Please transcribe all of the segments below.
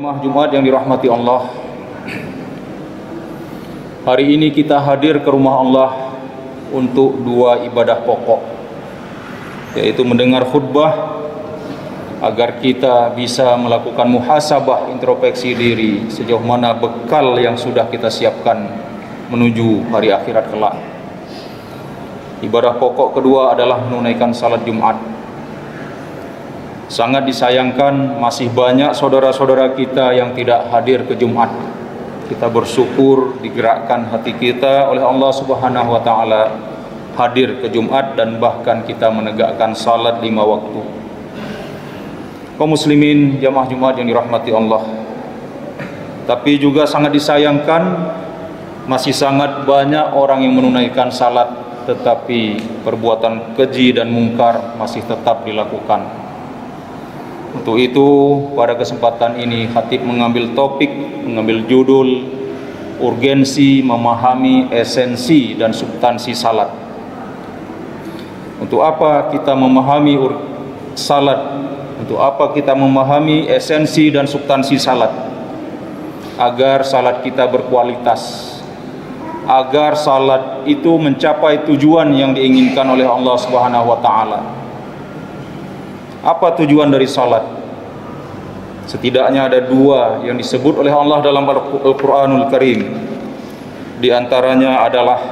Jamaah Jumat yang dirahmati Allah, hari ini kita hadir ke rumah Allah untuk dua ibadah pokok, yaitu mendengar khutbah agar kita bisa melakukan muhasabah, introspeksi diri sejauh mana bekal yang sudah kita siapkan menuju hari akhirat kelak. Ibadah pokok kedua adalah menunaikan salat Jumat. Sangat disayangkan masih banyak saudara-saudara kita yang tidak hadir ke Jumat. Kita bersyukur digerakkan hati kita oleh Allah Subhanahu wa taala hadir ke Jumat dan bahkan kita menegakkan salat 5 waktu. Kaum muslimin jamaah Jumat yang dirahmati Allah. Tapi juga sangat disayangkan masih sangat banyak orang yang menunaikan salat tetapi perbuatan keji dan mungkar masih tetap dilakukan. Untuk itu pada kesempatan ini khatib mengambil topik, mengambil judul urgensi memahami esensi dan substansi salat. Untuk apa kita memahami salat? Untuk apa kita memahami esensi dan substansi salat? Agar salat kita berkualitas, agar salat itu mencapai tujuan yang diinginkan oleh Allah Subhanahu wa taala. Apa tujuan dari salat? Setidaknya ada dua yang disebut oleh Allah dalam Al-Quranul Karim. Di antaranya adalah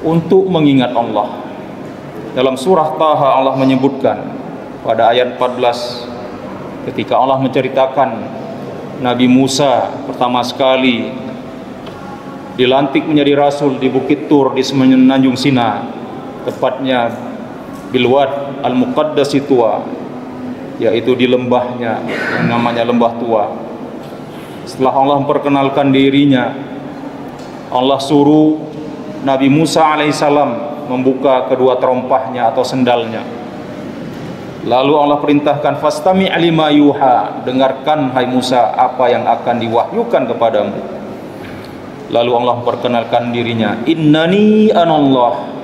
untuk mengingat Allah. Dalam surah Taha Allah menyebutkan pada ayat 14 ketika Allah menceritakan Nabi Musa pertama sekali dilantik menjadi rasul di Bukit Tur di Semenanjung Sina, tepatnya Bilwad Al-Muqaddasi Tua, yaitu di lembahnya yang namanya Lembah Tua. Setelah Allah memperkenalkan dirinya, Allah suruh Nabi Musa alaihissalam membuka kedua terompahnya atau sendalnya. Lalu Allah perintahkan fastami' lima yuha, dengarkan hai Musa apa yang akan diwahyukan kepadamu. Lalu Allah memperkenalkan dirinya, innani anallah,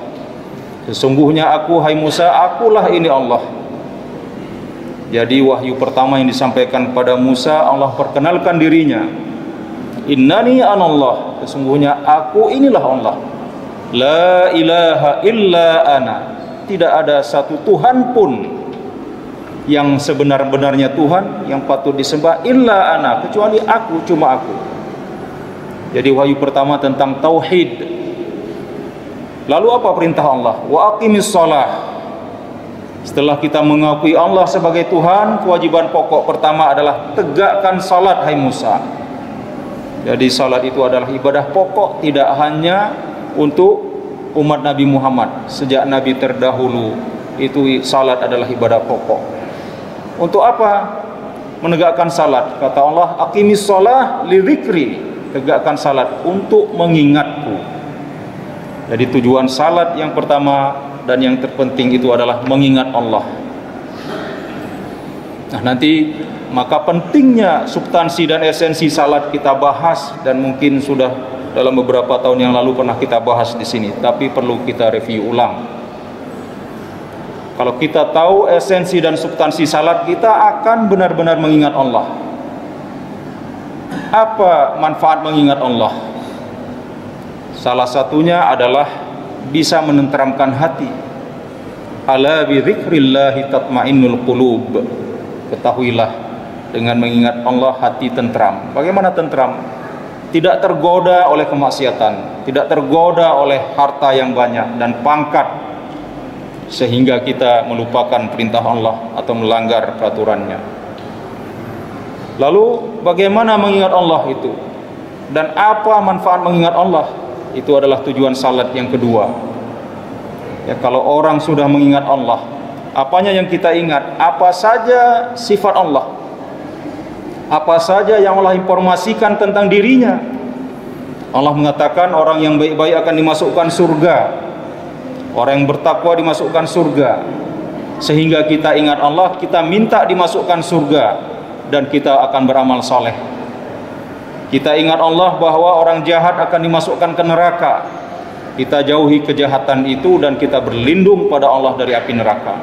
sesungguhnya aku hai Musa, akulah ini Allah. Jadi wahyu pertama yang disampaikan kepada Musa, Allah perkenalkan dirinya, innani anallah, sesungguhnya aku inilah Allah. La ilaha illa ana, tidak ada satu Tuhan pun yang sebenar-benarnya Tuhan yang patut disembah illa ana, kecuali aku, cuma aku. Jadi wahyu pertama tentang tauhid. Lalu apa perintah Allah? Wa aqimis shalah. Setelah kita mengakui Allah sebagai Tuhan, kewajiban pokok pertama adalah tegakkan salat hai Musa. Jadi salat itu adalah ibadah pokok, tidak hanya untuk umat Nabi Muhammad. Sejak Nabi terdahulu itu salat adalah ibadah pokok. Untuk apa menegakkan salat? Kata Allah, aqimis shalah li dzikri. Tegakkan salat untuk mengingatku. Jadi tujuan salat yang pertama dan yang terpenting itu adalah mengingat Allah. Nah, nanti maka pentingnya substansi dan esensi salat kita bahas, dan mungkin sudah dalam beberapa tahun yang lalu pernah kita bahas di sini, tapi perlu kita review ulang. Kalau kita tahu esensi dan substansi salat, kita akan benar-benar mengingat Allah. Apa manfaat mengingat Allah? Salah satunya adalah bisa menenteramkan hati. Ala bi dzikrillahi tatmainnul qulub. Ketahuilah, dengan mengingat Allah hati tentram. Bagaimana tentram? Tidak tergoda oleh kemaksiatan, tidak tergoda oleh harta yang banyak dan pangkat, sehingga kita melupakan perintah Allah atau melanggar peraturannya. Lalu bagaimana mengingat Allah itu? Dan apa manfaat mengingat Allah? Itu adalah tujuan salat yang kedua. Ya, kalau orang sudah mengingat Allah, apanya yang kita ingat? Apa saja sifat Allah, apa saja yang Allah informasikan tentang dirinya. Allah mengatakan orang yang baik-baik akan dimasukkan surga, orang yang bertakwa dimasukkan surga. Sehingga kita ingat Allah, kita minta dimasukkan surga, dan kita akan beramal soleh. Kita ingat Allah bahwa orang jahat akan dimasukkan ke neraka. Kita jauhi kejahatan itu dan kita berlindung pada Allah dari api neraka.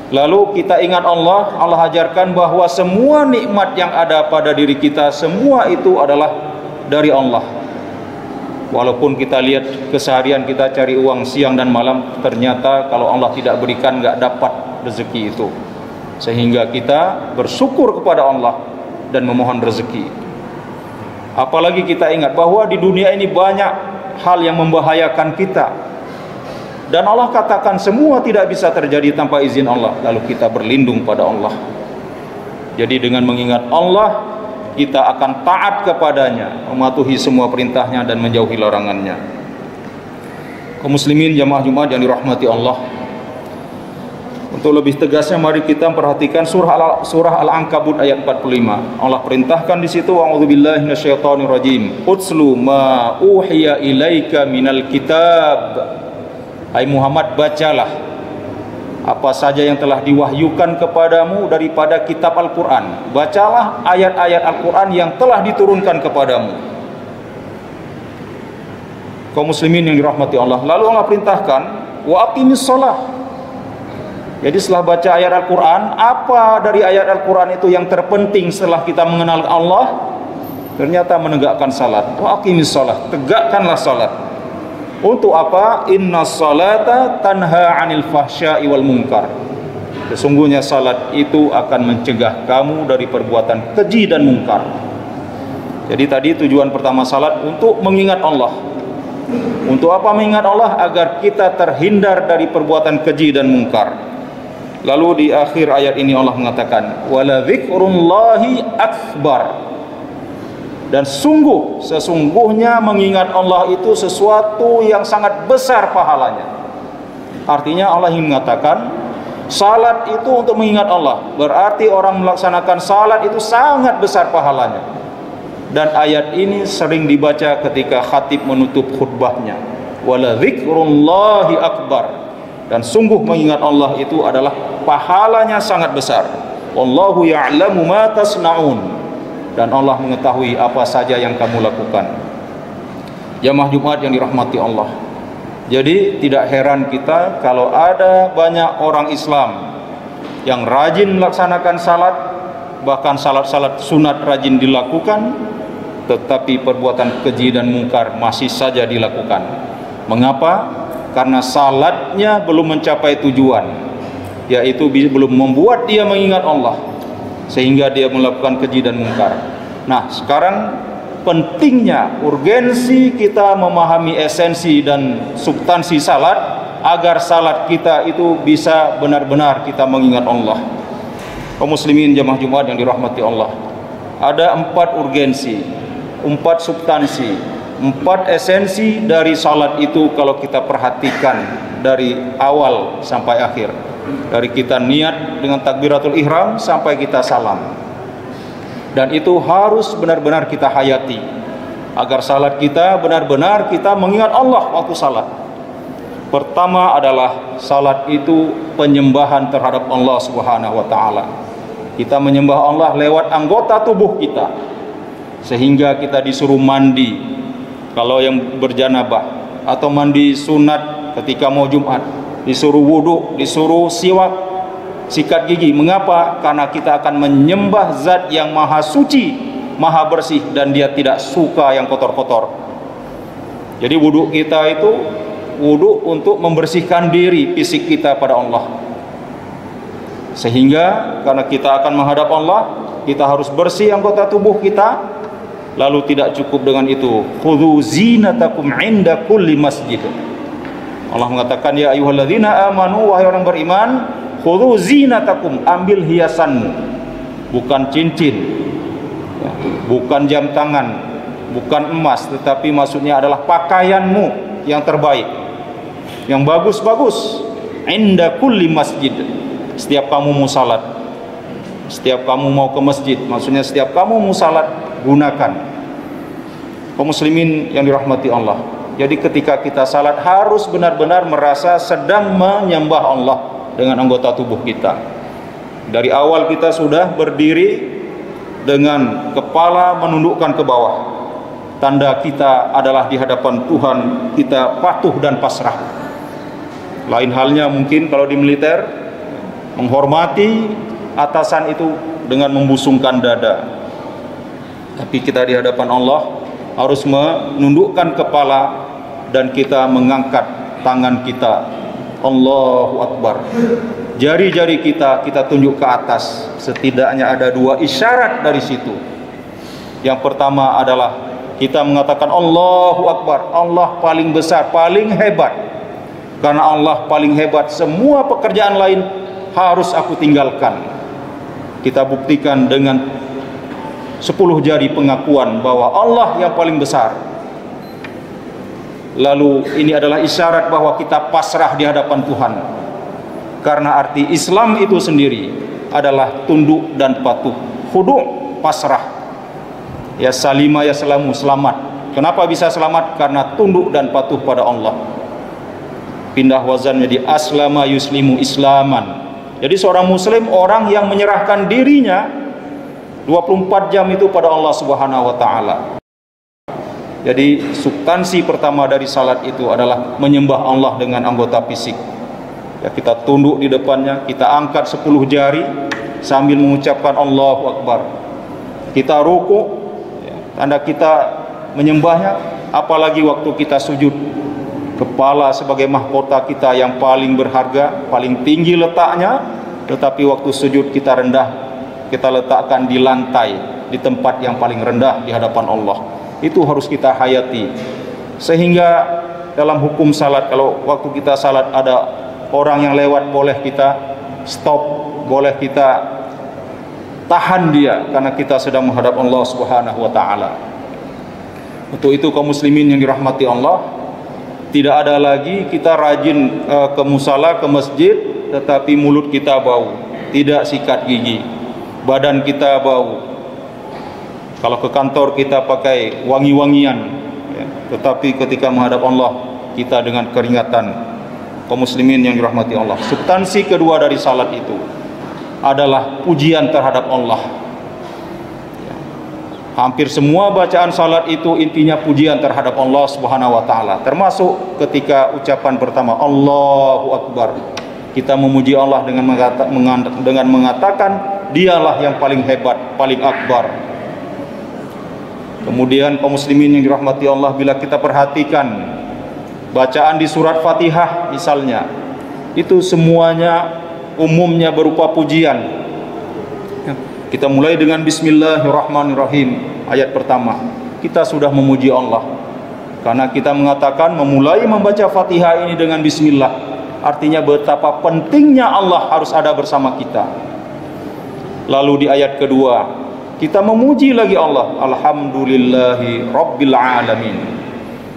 Lalu kita ingat Allah, Allah ajarkan bahwa semua nikmat yang ada pada diri kita, semua itu adalah dari Allah. Walaupun kita lihat keseharian kita cari uang siang dan malam, ternyata kalau Allah tidak berikan nggak dapat rezeki itu. Sehingga kita bersyukur kepada Allah dan memohon rezeki. Apalagi kita ingat bahwa di dunia ini banyak hal yang membahayakan kita. Dan Allah katakan semua tidak bisa terjadi tanpa izin Allah. Lalu kita berlindung pada Allah. Jadi dengan mengingat Allah, kita akan taat kepadanya, mematuhi semua perintahnya dan menjauhi larangannya. Kaum muslimin jamaah Jumat yang dirahmati Allah, untuk lebih tegasnya mari kita perhatikan surah Al-Ankabut ayat 45. Allah perintahkan di situ, a'udzubillahi minasyaitonir rajim, utslu ma uhiya ilaika minal kitab. Hai Muhammad, bacalah apa saja yang telah diwahyukan kepadamu daripada kitab Al-Quran. Bacalah ayat-ayat Al-Quran yang telah diturunkan kepadamu. Kaum muslimin yang dirahmati Allah, lalu Allah perintahkan wa aqimis shalah. Jadi setelah baca ayat Al-Quran, apa dari ayat Al-Quran itu yang terpenting setelah kita mengenal Allah? Ternyata menegakkan salat. Wa aqimis shalah, tegakkanlah salat. Untuk apa? Inna salata tanha 'anil fahsya'i wal munkar. Sesungguhnya salat itu akan mencegah kamu dari perbuatan keji dan mungkar. Jadi tadi tujuan pertama salat untuk mengingat Allah. Untuk apa mengingat Allah? Agar kita terhindar dari perbuatan keji dan mungkar. Lalu di akhir ayat ini Allah mengatakan, wala dzikrullahi akbar. Dan sesungguhnya mengingat Allah itu sesuatu yang sangat besar pahalanya. Artinya Allah ingin mengatakan salat itu untuk mengingat Allah. Berarti orang melaksanakan salat itu sangat besar pahalanya. Dan ayat ini sering dibaca ketika khatib menutup khutbahnya. Wala dzikrullahi akbar. Dan sungguh mengingat Allah itu adalah pahalanya sangat besar. Wallahu ya'lamu ma tasna'un. Dan Allah mengetahui apa saja yang kamu lakukan. Jamaah Jumat yang dirahmati Allah, jadi tidak heran kita kalau ada banyak orang Islam yang rajin melaksanakan salat, bahkan salat-salat sunat rajin dilakukan, tetapi perbuatan keji dan mungkar masih saja dilakukan. Mengapa? Karena salatnya belum mencapai tujuan, yaitu belum membuat dia mengingat Allah, sehingga dia melakukan keji dan mungkar. Nah, sekarang pentingnya, urgensi kita memahami esensi dan substansi salat agar salat kita itu bisa benar-benar kita mengingat Allah. Kaum muslimin jamaah Jumat yang dirahmati Allah, ada 4 urgensi, 4 substansi, 4 esensi dari salat itu kalau kita perhatikan dari awal sampai akhir. Dari kita niat dengan takbiratul ihram sampai kita salam. Dan itu harus benar-benar kita hayati agar salat kita benar-benar kita mengingat Allah waktu salat. Pertama adalah salat itu penyembahan terhadap Allah Subhanahu wa taala. Kita menyembah Allah lewat anggota tubuh kita. Sehingga kita disuruh mandi kalau yang berjanabah, atau mandi sunat ketika mau Jumat, disuruh wudhu, disuruh siwak, sikat gigi. Mengapa? Karena kita akan menyembah zat yang maha suci, maha bersih, dan dia tidak suka yang kotor-kotor. Jadi wudhu kita itu wudhu untuk membersihkan diri fisik kita pada Allah. Sehingga karena kita akan menghadap Allah, kita harus bersih anggota tubuh kita. Lalu tidak cukup dengan itu, khudhu zinatakum inda kulli masjid. Allah mengatakan, ya ayyuhalladzina amanu, wahai orang beriman, khudhu zinatakum, ambil hiasanmu, bukan cincin, bukan jam tangan, bukan emas, tetapi maksudnya adalah pakaianmu yang terbaik, yang bagus-bagus, inda kulli masjid. Setiap kamu mau salat, setiap kamu mau ke masjid, maksudnya setiap kamu mau salat, gunakan. Kaum muslimin yang dirahmati Allah, jadi ketika kita salat harus benar-benar merasa sedang menyembah Allah dengan anggota tubuh kita. Dari awal kita sudah berdiri dengan kepala menundukkan ke bawah. Tanda kita adalah di hadapan Tuhan kita patuh dan pasrah. Lain halnya mungkin kalau di militer, menghormati atasan itu dengan membusungkan dada. Tapi kita di hadapan Allah harus menundukkan kepala dan kita mengangkat tangan kita. Allahu Akbar. Jari-jari kita tunjuk ke atas. Setidaknya ada 2 isyarat dari situ. Yang pertama adalah kita mengatakan Allahu Akbar. Allah paling besar, paling hebat. Karena Allah paling hebat, semua pekerjaan lain harus aku tinggalkan. Kita buktikan dengan 10 jari pengakuan bahwa Allah yang paling besar. Lalu ini adalah isyarat bahwa kita pasrah di hadapan Tuhan. Karena arti Islam itu sendiri adalah tunduk dan patuh, khudu', pasrah. Ya salima ya selamu, selamat. Kenapa bisa selamat? Karena tunduk dan patuh pada Allah. Pindah wazan menjadi aslama yuslimu islaman. Jadi seorang muslim orang yang menyerahkan dirinya 24 jam itu pada Allah Subhanahu wa taala. Jadi substansi pertama dari salat itu adalah menyembah Allah dengan anggota fisik. Ya, kita tunduk di depannya, kita angkat 10 jari sambil mengucapkan Allahu Akbar. Kita ruku, ya, tanda kita menyembahnya. Apalagi waktu kita sujud, kepala sebagai mahkota kita yang paling berharga, paling tinggi letaknya, tetapi waktu sujud kita rendah, kita letakkan di lantai, di tempat yang paling rendah di hadapan Allah. Itu harus kita hayati. Sehingga dalam hukum salat, kalau waktu kita salat ada orang yang lewat, boleh kita stop, boleh kita tahan dia, karena kita sedang menghadap Allah Subhanahu wa taala. Untuk itu kaum muslimin yang dirahmati Allah, tidak ada lagi kita rajin ke musala, ke masjid, tetapi mulut kita bau, tidak sikat gigi, badan kita bau. Kalau ke kantor kita pakai wangi-wangian, ya, tetapi ketika menghadap Allah kita dengan keringatan. Kaum muslimin yang dirahmati Allah, substansi kedua dari salat itu adalah pujian terhadap Allah. Ya. Hampir semua bacaan salat itu intinya pujian terhadap Allah Subhanahu wa taala. Termasuk ketika ucapan pertama Allahu Akbar. Kita memuji Allah dengan mengatakan dialah yang paling hebat, paling akbar. Kemudian kaum muslimin yang dirahmati Allah, bila kita perhatikan bacaan di surat Fatihah misalnya, itu semuanya umumnya berupa pujian. Kita mulai dengan Bismillahirrahmanirrahim, ayat pertama. Kita sudah memuji Allah, karena kita mengatakan memulai membaca Fatihah ini dengan Bismillah, artinya betapa pentingnya Allah harus ada bersama kita. Lalu di ayat kedua kita memuji lagi Allah, Alhamdulillahi Rabbil Alamin.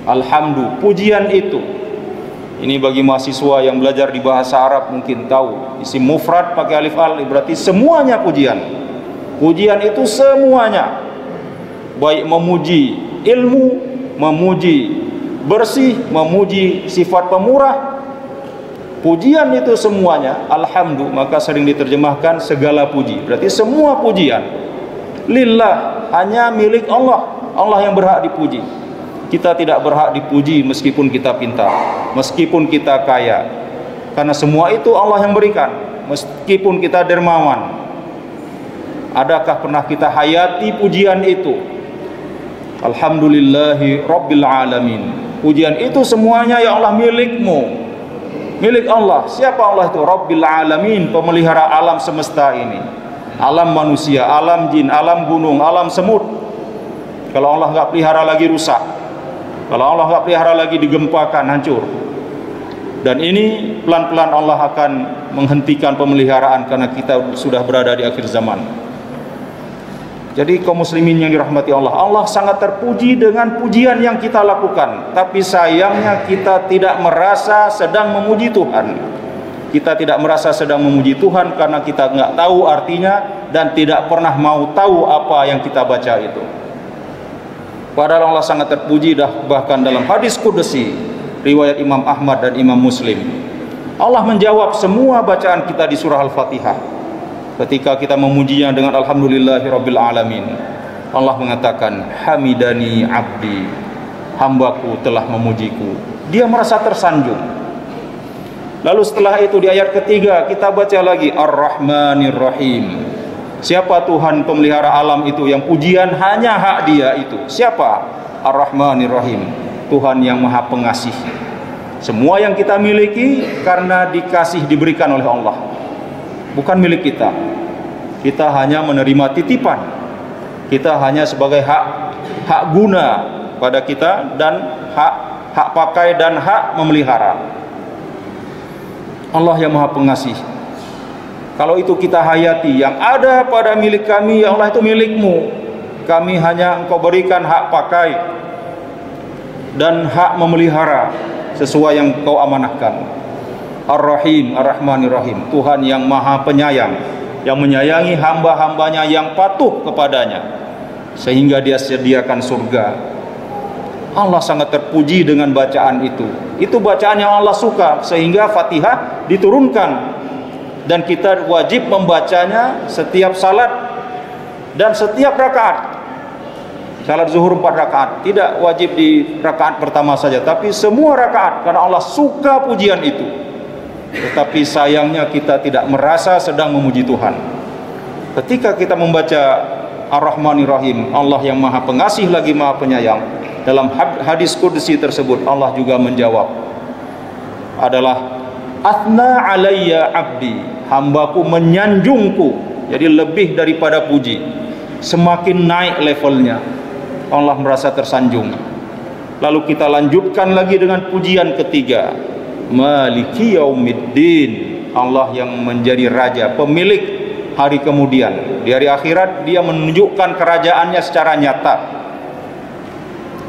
Alhamdulillah, pujian itu, ini bagi mahasiswa yang belajar di bahasa Arab mungkin tahu, isim mufrad pakai alif al berarti semuanya pujian. Pujian itu semuanya, baik memuji ilmu, memuji bersih, memuji sifat pemurah, pujian itu semuanya alhamdulillah. Maka sering diterjemahkan segala puji, berarti semua pujian lillah, hanya milik Allah. Allah yang berhak dipuji. Kita tidak berhak dipuji meskipun kita pintar, meskipun kita kaya, karena semua itu Allah yang berikan. Meskipun kita dermawan, adakah pernah kita hayati pujian itu? Alhamdulillahi Rabbil Alamin. Pujian itu semuanya ya Allah milikmu, milik Allah. Siapa Allah itu? Rabbil Alamin, pemelihara alam semesta ini, alam manusia, alam jin, alam gunung, alam semut. Kalau Allah nggak pelihara lagi rusak. Kalau Allah nggak pelihara lagi digempakan, hancur. Dan ini pelan-pelan Allah akan menghentikan pemeliharaan karena kita sudah berada di akhir zaman. Jadi kaum muslimin yang dirahmati Allah, Allah sangat terpuji dengan pujian yang kita lakukan. Tapi sayangnya kita tidak merasa sedang memuji Tuhan. Kita tidak merasa sedang memuji Tuhan karena kita nggak tahu artinya dan tidak pernah mau tahu apa yang kita baca itu. Padahal Allah sangat terpuji, bahkan dalam hadis qudsi riwayat Imam Ahmad dan Imam Muslim, Allah menjawab semua bacaan kita di surah Al-Fatihah. Ketika kita memujinya dengan Alhamdulillahirabbil alamin, Allah mengatakan hamidani abdi, hambaku telah memujiku. Dia merasa tersanjung. Lalu setelah itu di ayat ketiga kita baca lagi Ar-Rahmanir Rahim. Siapa Tuhan pemelihara alam itu yang pujian hanya hak Dia itu? Siapa? Ar-Rahmanir Rahim, Tuhan yang Maha Pengasih. Semua yang kita miliki karena dikasih, diberikan oleh Allah, bukan milik kita. Kita hanya menerima titipan. Kita hanya sebagai hak guna pada kita, dan hak pakai dan hak memelihara. Allah yang Maha Pengasih. Kalau itu kita hayati, yang ada pada milik kami ya Allah itu milikmu, kami hanya Engkau berikan hak pakai dan hak memelihara sesuai yang Kau amanahkan. Ar-Rahim, Ar-Rahmanir Rahim, Tuhan yang Maha Penyayang, yang menyayangi hamba-hambanya yang patuh kepadanya sehingga Dia sediakan surga. Allah sangat terpuji dengan bacaan itu. Itu bacaan yang Allah suka, sehingga Fatihah diturunkan dan kita wajib membacanya setiap salat dan setiap rakaat. Salat zuhur 4 rakaat, tidak wajib di rakaat pertama saja, tapi semua rakaat, karena Allah suka pujian itu. Tetapi sayangnya kita tidak merasa sedang memuji Tuhan. Ketika kita membaca Ar-Rahmanir Rahim, Allah yang Maha Pengasih lagi Maha Penyayang, dalam hadis qudsi tersebut Allah juga menjawab, adalah Athna alayya abdi, hambaku menyanjungku. Jadi lebih daripada puji, semakin naik levelnya, Allah merasa tersanjung. Lalu kita lanjutkan lagi dengan pujian ketiga, Maliki Yaumiddin, Allah yang menjadi raja, pemilik hari kemudian. Di hari akhirat Dia menunjukkan kerajaannya secara nyata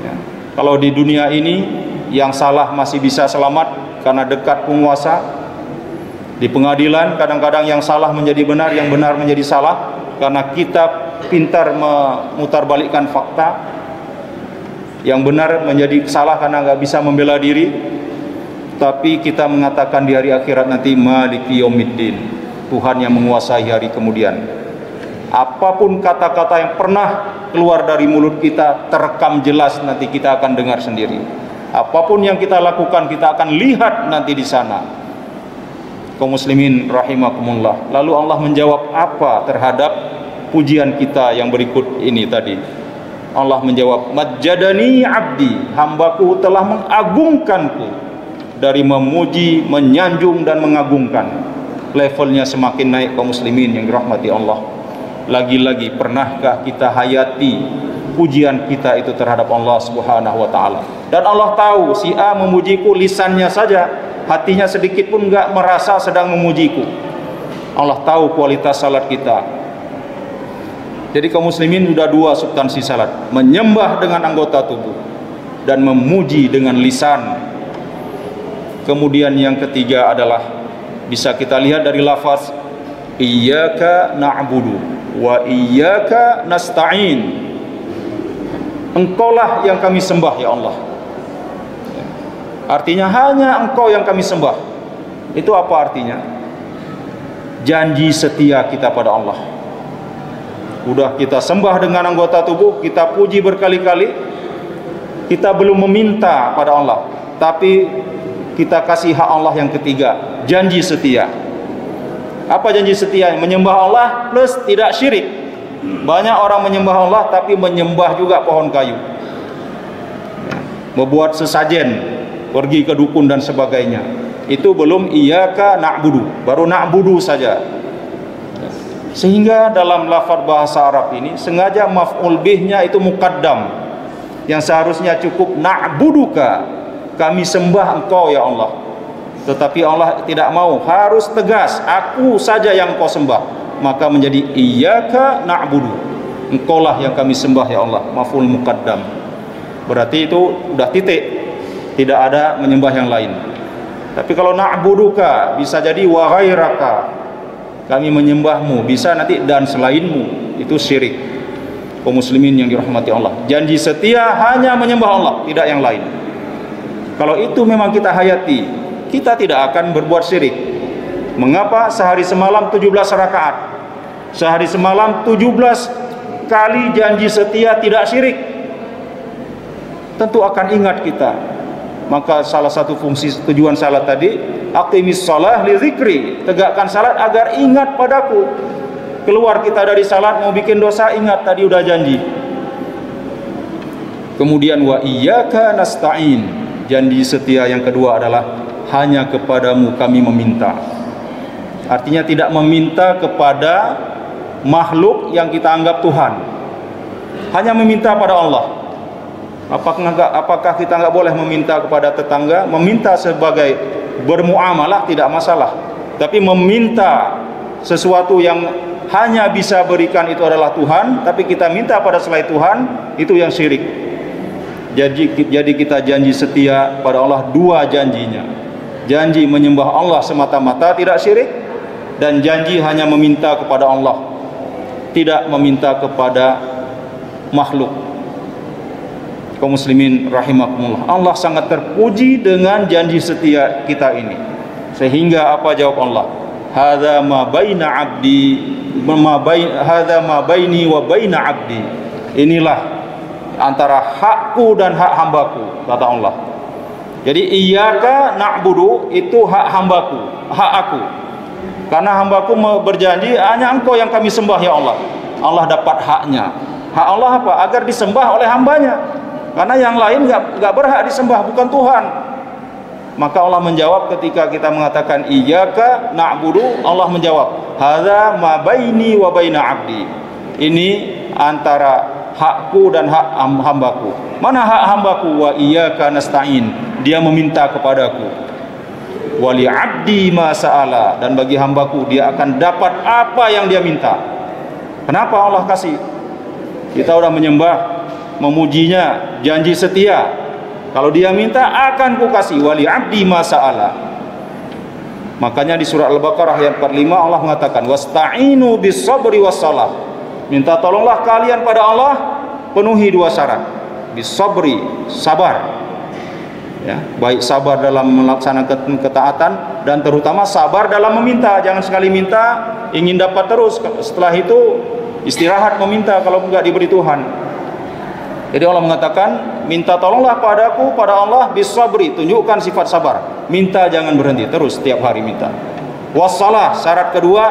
ya. Kalau di dunia ini yang salah masih bisa selamat karena dekat penguasa. Di pengadilan kadang-kadang yang salah menjadi benar, yang benar menjadi salah, karena kita pintar memutarbalikkan fakta. Yang benar menjadi salah karena nggak bisa membela diri. Tapi kita mengatakan di hari akhirat nanti Maliki Yaumiddin, Tuhan yang menguasai hari kemudian. Apapun kata-kata yang pernah keluar dari mulut kita terekam jelas, nanti kita akan dengar sendiri. Apapun yang kita lakukan kita akan lihat nanti di sana. Kaum muslimin rahimakumullah. Lalu Allah menjawab apa terhadap pujian kita yang berikut ini tadi? Allah menjawab, Majjadani abdi, hambaku telah mengagungkanku. Dari memuji, menyanjung dan mengagungkan, levelnya semakin naik kaum muslimin yang dirahmati Allah. Lagi-lagi pernahkah kita hayati pujian kita itu terhadap Allah Subhanahu wa taala? Dan Allah tahu si A memujiku lisannya saja, hatinya sedikit pun enggak merasa sedang memujiku. Allah tahu kualitas salat kita. Jadi kaum muslimin sudah dua substansi salat, menyembah dengan anggota tubuh dan memuji dengan lisan. Kemudian yang ketiga adalah bisa kita lihat dari lafaz Iyyaka na'budu wa iyyaka nasta'in. Engkaulah yang kami sembah ya Allah. Artinya hanya Engkau yang kami sembah. Itu apa artinya? Janji setia kita pada Allah. Udah kita sembah dengan anggota tubuh, kita puji berkali-kali, kita belum meminta pada Allah, tapi kita kasih hak Allah yang ketiga, janji setia. Apa janji setia? Menyembah Allah plus tidak syirik. Banyak orang menyembah Allah tapi menyembah juga pohon kayu, membuat sesajen, pergi ke dukun dan sebagainya. Itu belum iyyaka na'budu, baru na'budu saja. Sehingga dalam lafaz bahasa Arab ini sengaja maf'ul bihnya itu muqaddam, yang seharusnya cukup na'buduka, kami sembah Engkau ya Allah. Tetapi Allah tidak mau, harus tegas, aku saja yang Engkau sembah. Maka menjadi iyyaka na'budu, Engkaulah yang kami sembah ya Allah, maf'ul muqaddam. Berarti itu udah titik, tidak ada menyembah yang lain. Tapi kalau na'buduka bisa jadi wa ghairaka, kami menyembahmu, bisa nanti dan selainmu, itu syirik. Kaum muslimin yang dirahmati Allah, janji setia hanya menyembah Allah, tidak yang lain. Kalau itu memang kita hayati, kita tidak akan berbuat syirik. Mengapa sehari semalam 17 rakaat, sehari semalam 17 kali janji setia tidak syirik? Tentu akan ingat kita Maka salah satu fungsi tujuan salat tadi, aqimis shalah li dzikri, tegakkan salat agar ingat padaku. Keluar kita dari salat mau bikin dosa, ingat tadi udah janji. Kemudian wa iyyaka nasta'in, janji setia yang kedua adalah hanya kepadamu kami meminta. Artinya tidak meminta kepada makhluk yang kita anggap Tuhan, hanya meminta pada Allah. Apakah kita nggak boleh meminta kepada tetangga? Meminta sebagai bermuamalah tidak masalah, tapi meminta sesuatu yang hanya bisa berikan itu adalah Tuhan, tapi kita minta pada selain Tuhan, itu yang syirik. Jadi kita janji setia pada Allah, dua janjinya. Janji menyembah Allah semata-mata tidak syirik, dan janji hanya meminta kepada Allah, tidak meminta kepada makhluk. Kaum muslimin rahimakumullah, Allah sangat terpuji dengan janji setia kita ini. Sehingga apa jawab Allah? Hadza ma baina abdi hadza ma baini wa baina abdi. Inilah antara hakku dan hak hambaku, kata Allah. Jadi iyyaka na'budu itu hak hambaku, hak aku. Karena hambaku berjanji hanya engkau yang kami sembah ya Allah. Allah dapat haknya. Hak Allah apa? Agar disembah oleh hambanya. Karena yang lain nggak berhak disembah, bukan Tuhan. Maka Allah menjawab ketika kita mengatakan iyyaka na'budu, Allah menjawab hadza ma baini wa baina abdi. Ini antara hakku dan hak hambaku. Mana hak hambaku? Wa iyyaka nasta'in, dia meminta kepadaku. Wali abdi ma sa'ala, dan bagi hambaku dia akan dapat apa yang dia minta. Kenapa Allah kasih? Kita udah menyembah, memujinya, janji setia. Kalau dia minta akan ku kasih. Wali abdi ma sa'ala. Makanya di surah Al-Baqarah ayat 45 Allah mengatakan wasta'inu bis sabri was salah. Minta tolonglah kalian pada Allah, penuhi dua syarat. Bis sabri, sabar. Ya, baik sabar dalam melaksanakan ketaatan dan terutama sabar dalam meminta. Jangan sekali minta ingin dapat terus, setelah itu istirahat meminta kalau enggak diberi Tuhan. Jadi Allah mengatakan minta tolonglah padaku, pada Allah bis sabri, tunjukkan sifat sabar. Minta jangan berhenti, terus setiap hari minta. Wassalah, syarat kedua,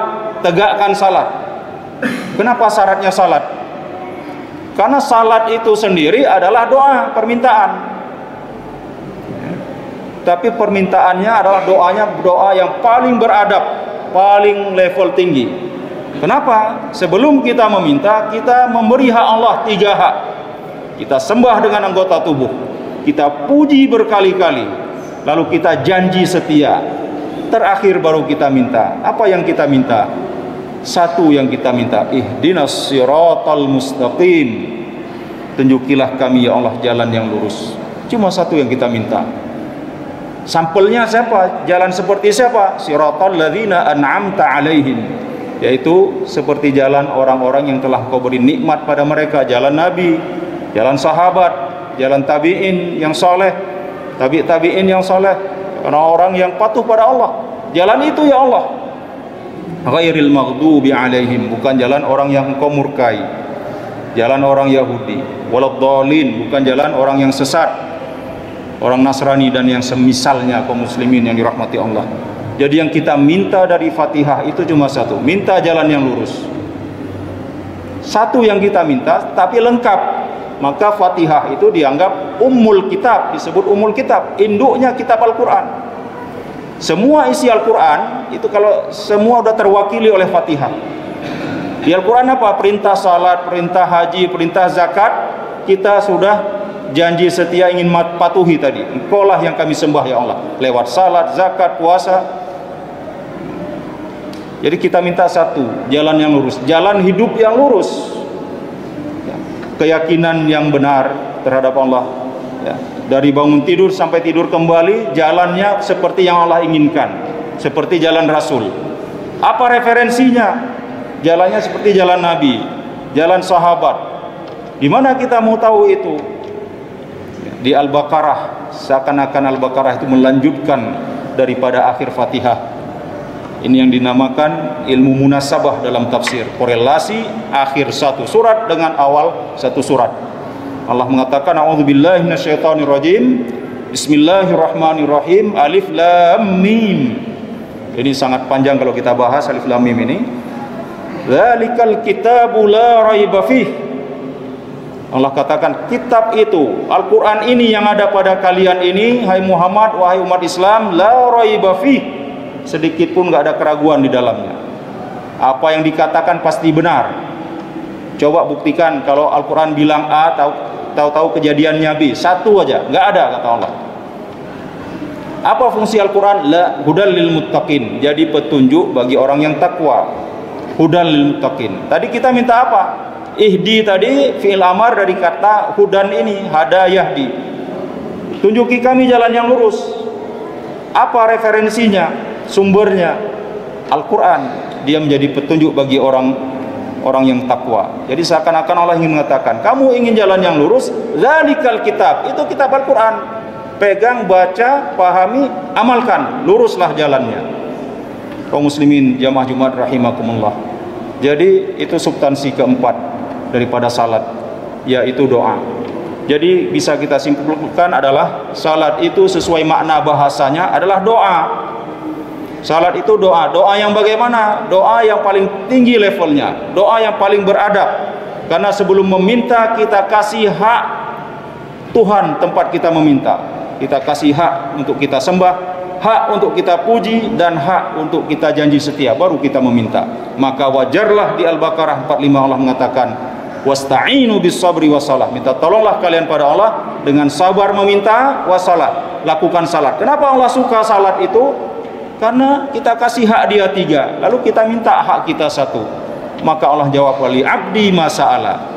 tegakkan salat. Kenapa syaratnya salat? Karena salat itu sendiri adalah doa, permintaan. Tapi permintaannya adalah doa yang paling beradab, paling level tinggi. Kenapa? Sebelum kita meminta, kita memberi hak Allah 3 hak. Kita sembah dengan anggota tubuh, kita puji berkali-kali, lalu kita janji setia. Terakhir baru kita minta. Apa yang kita minta? Satu yang kita minta, ihdinas siratal mustaqim, tunjukilah kami ya Allah jalan yang lurus. Cuma satu yang kita minta. Sampelnya siapa? Jalan seperti siapa? Siratal ladzina an'amta alaihim, yaitu seperti jalan orang-orang yang telah Kau beri nikmat pada mereka. Jalan Nabi, jalan sahabat, jalan tabi'in yang soleh, tabi'in yang soleh, orang-orang yang patuh pada Allah. Jalan itu ya Allah, ghairil maghdubi alaihim, bukan jalan orang yang Engkau murkai, jalan orang Yahudi, waladdallin, bukan jalan orang yang sesat, orang Nasrani dan yang semisalnya kaum muslimin yang dirahmati Allah. Jadi yang kita minta dari Fatihah itu cuma satu, minta jalan yang lurus. Satu yang kita minta tapi lengkap. Maka Fatihah itu dianggap ummul kitab, disebut ummul kitab, induknya kitab Al-Quran. Semua isi Al-Quran itu kalau semua sudah terwakili oleh Fatihah. Di Al-Quran apa? Perintah salat, perintah haji, perintah zakat, kita sudah janji setia ingin patuhi tadi. Engkau lah yang kami sembah ya Allah, lewat salat, zakat, puasa. Jadi kita minta satu, jalan yang lurus, jalan hidup yang lurus, keyakinan yang benar terhadap Allah, ya. Dari bangun tidur sampai tidur kembali, jalannya seperti yang Allah inginkan, seperti jalan Rasul. Apa referensinya? Jalannya seperti jalan Nabi, jalan sahabat. Di mana kita mau tahu itu? Di Al-Baqarah, seakan-akan Al-Baqarah itu melanjutkan daripada akhir Fatihah. Ini yang dinamakan ilmu munasabah dalam tafsir, korelasi akhir satu surat dengan awal satu surat. Allah mengatakan a'udzubillahi minasyaitonirrajim, Bismillahirrahmanirrahim. Alif lam mim. Ini sangat panjang kalau kita bahas alif lam mim ini. Dzalikal kitabu la raiba fih. Allah katakan kitab itu, Al-Quran ini yang ada pada kalian ini, hai Muhammad, wahai umat Islam, la raiba fih, sedikit pun gak ada keraguan di dalamnya. Apa yang dikatakan pasti benar. Coba buktikan kalau Al-Quran bilang A, tahu-tahu kejadiannya B, satu aja, gak ada kata Allah. Apa fungsi Al-Quran? La hudal lil muttaqin, jadi petunjuk bagi orang yang takwa. Hudal lil muttaqin. Tadi kita minta apa? Ihdi tadi fi'il amar dari kata hudan ini, hada yahdi. Tunjuki kami jalan yang lurus. Apa referensinya? Sumbernya Al-Quran. Dia menjadi petunjuk bagi orang yang takwa. Jadi seakan-akan Allah ingin mengatakan, kamu ingin jalan yang lurus, zalikal kitab, itu kitab Al-Quran. Pegang, baca, pahami, amalkan, luruslah jalannya. Kaum muslimin jamaah Jumat rahimakumullah. Jadi itu substansi keempat daripada salat, yaitu doa. Jadi bisa kita simpulkan adalah salat itu sesuai makna bahasanya adalah doa. Salat itu doa. Doa yang bagaimana? Doa yang paling tinggi levelnya, doa yang paling beradab. Karena sebelum meminta kita kasih hak Tuhan tempat kita meminta. Kita kasih hak untuk kita sembah, hak untuk kita puji, dan hak untuk kita janji setia, baru kita meminta. Maka wajarlah di Al-Baqarah 45 Allah mengatakan, wasta'inu bis sabri wassalah, minta tolonglah kalian pada Allah dengan sabar meminta, wassalah, lakukan salat. Kenapa Allah suka salat itu? Karena kita kasih hak dia 3, lalu kita minta hak kita 1. Maka Allah jawab, wali abdi masa'ala.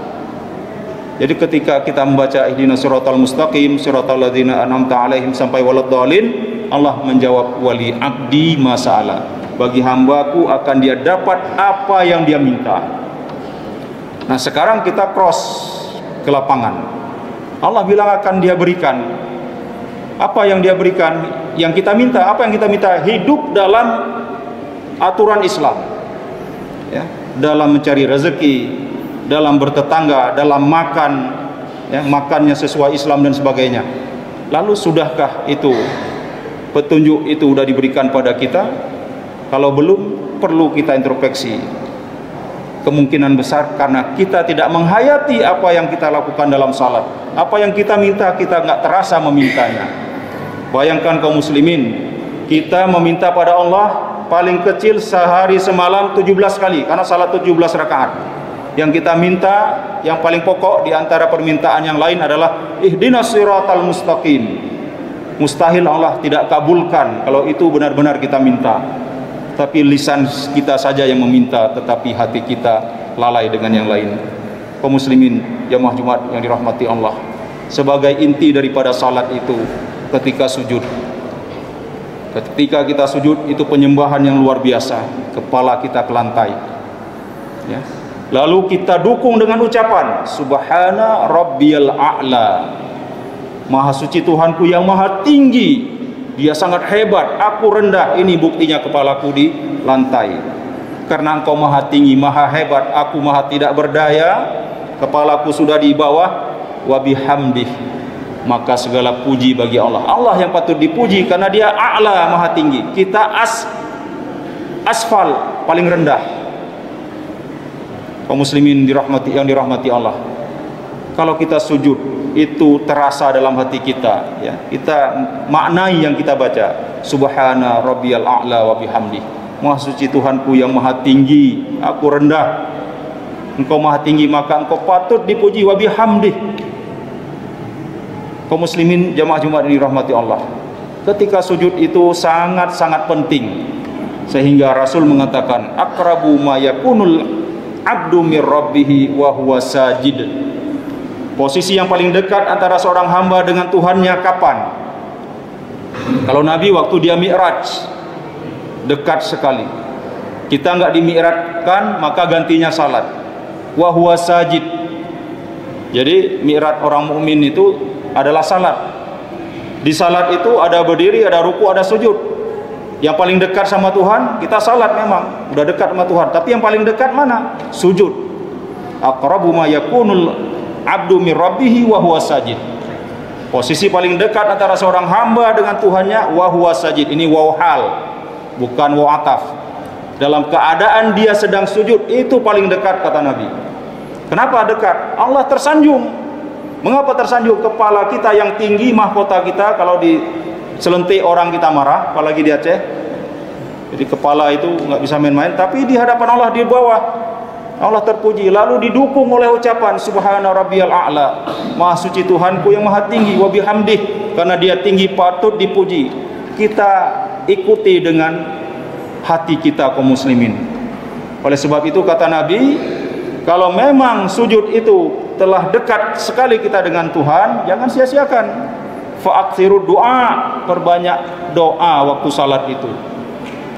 Jadi ketika kita membaca ihdinas siratal mustaqim, siratal ladzina an'amta alaihim sampai waladdallin, Allah menjawab, wali abdi masa'ala, bagi hambaku akan dia dapat apa yang dia minta. Nah sekarang kita cross ke lapangan. Allah bilang akan dia berikan. Apa yang dia berikan? Yang kita minta, apa yang kita minta? Hidup dalam aturan Islam, ya, dalam mencari rezeki, dalam bertetangga, dalam makan, ya, makannya sesuai Islam dan sebagainya. Lalu sudahkah itu petunjuk itu sudah diberikan pada kita? Kalau belum, perlu kita introspeksi. Kemungkinan besar karena kita tidak menghayati apa yang kita lakukan dalam salat. Apa yang kita minta, kita nggak terasa memintanya. Bayangkan kaum muslimin, kita meminta pada Allah paling kecil sehari semalam 17 kali, karena salat 17 rakaat. Yang kita minta, yang paling pokok di antara permintaan yang lain adalah ihdinas siratal mustaqim. Mustahil Allah tidak kabulkan kalau itu benar-benar kita minta. Tapi lisan kita saja yang meminta, tetapi hati kita lalai dengan yang lain. Kaum muslimin jamaah Jumat yang dirahmati Allah, sebagai inti daripada salat itu ketika sujud. Ketika kita sujud itu penyembahan yang luar biasa, kepala kita ke lantai, ya. Lalu kita dukung dengan ucapan subhana rabbiyal a'la, maha suci Tuhanku yang maha tinggi, dia sangat hebat, aku rendah. Ini buktinya kepalaku di lantai. Karena engkau maha tinggi, maha hebat, aku maha tidak berdaya, kepalaku sudah di bawah. Wa bihamdih, maka segala puji bagi Allah. Allah yang patut dipuji karena dia a'la, maha tinggi. Kita asfal, paling rendah. Kaum muslimin yang dirahmati Allah, kalau kita sujud itu terasa dalam hati kita, ya, kita maknai yang kita baca, subhana rabbiyal a'la wa bihamdi, maha suci Tuhanku yang maha tinggi, aku rendah, engkau maha tinggi maka engkau patut dipuji, wa bihamdi. Kaum muslimin jamaah Jumat ini rahmati Allah, ketika sujud itu sangat-sangat penting, sehingga Rasul mengatakan aqrabu ma yakunul abdu mir rabbihi wa huwa sajid. Posisi yang paling dekat antara seorang hamba dengan Tuhannya kapan? Kalau Nabi waktu dia mi'raj, dekat sekali. Kita enggak dimi'rajkan, maka gantinya salat. Wa huwa sajid. Jadi mi'raj orang mukmin itu adalah salat. Di salat itu ada berdiri, ada ruku, ada sujud. Yang paling dekat sama Tuhan, kita salat memang udah dekat sama Tuhan, tapi yang paling dekat mana? Sujud. Aqrabu ma yakunul abdu mir rabbihi wa huwa sajid. Posisi paling dekat antara seorang hamba dengan Tuhannya wa huwa sajid. Ini waw hal, bukan waw ataf. Dalam keadaan dia sedang sujud, itu paling dekat kata Nabi. Kenapa dekat? Allah tersanjung. Mengapa tersanjung? Kepala kita yang tinggi, mahkota kita, kalau diselentik orang kita marah, apalagi di Aceh. Jadi kepala itu nggak bisa main-main, tapi di hadapan Allah di bawah Allah terpuji, lalu didukung oleh ucapan Subhana rabbiyal a'la, maha suci Tuhanku yang maha tinggi, wa bihamdih, karena dia tinggi patut dipuji. Kita ikuti dengan hati kita kaum muslimin. Oleh sebab itu kata Nabi, kalau memang sujud itu telah dekat sekali kita dengan Tuhan, jangan sia-siakan. Fa'aktsiru doa, perbanyak doa waktu salat itu,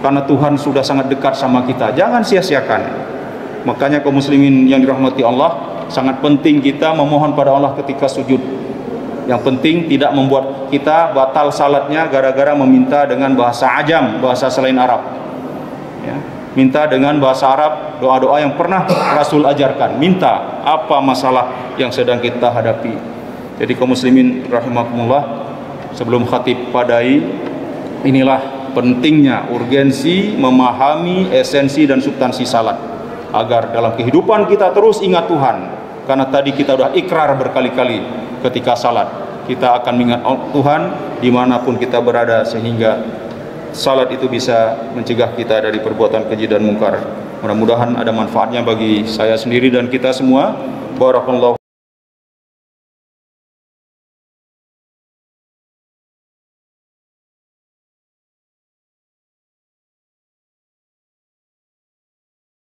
karena Tuhan sudah sangat dekat sama kita. Jangan sia-siakan. Makanya kaum muslimin yang dirahmati Allah, sangat penting kita memohon pada Allah ketika sujud. Yang penting tidak membuat kita batal salatnya gara-gara meminta dengan bahasa ajam, bahasa selain Arab. Ya, minta dengan bahasa Arab, doa-doa yang pernah Rasul ajarkan. Minta apa masalah yang sedang kita hadapi. Jadi kaum muslimin rahimakumullah, sebelum khatib padai, inilah pentingnya urgensi memahami esensi dan substansi salat, agar dalam kehidupan kita terus ingat Tuhan. Karena tadi kita sudah ikrar berkali-kali ketika salat, kita akan mengingat Tuhan dimanapun kita berada, sehingga salat itu bisa mencegah kita dari perbuatan keji dan mungkar. Mudah-mudahan ada manfaatnya bagi saya sendiri dan kita semua. Barakallahu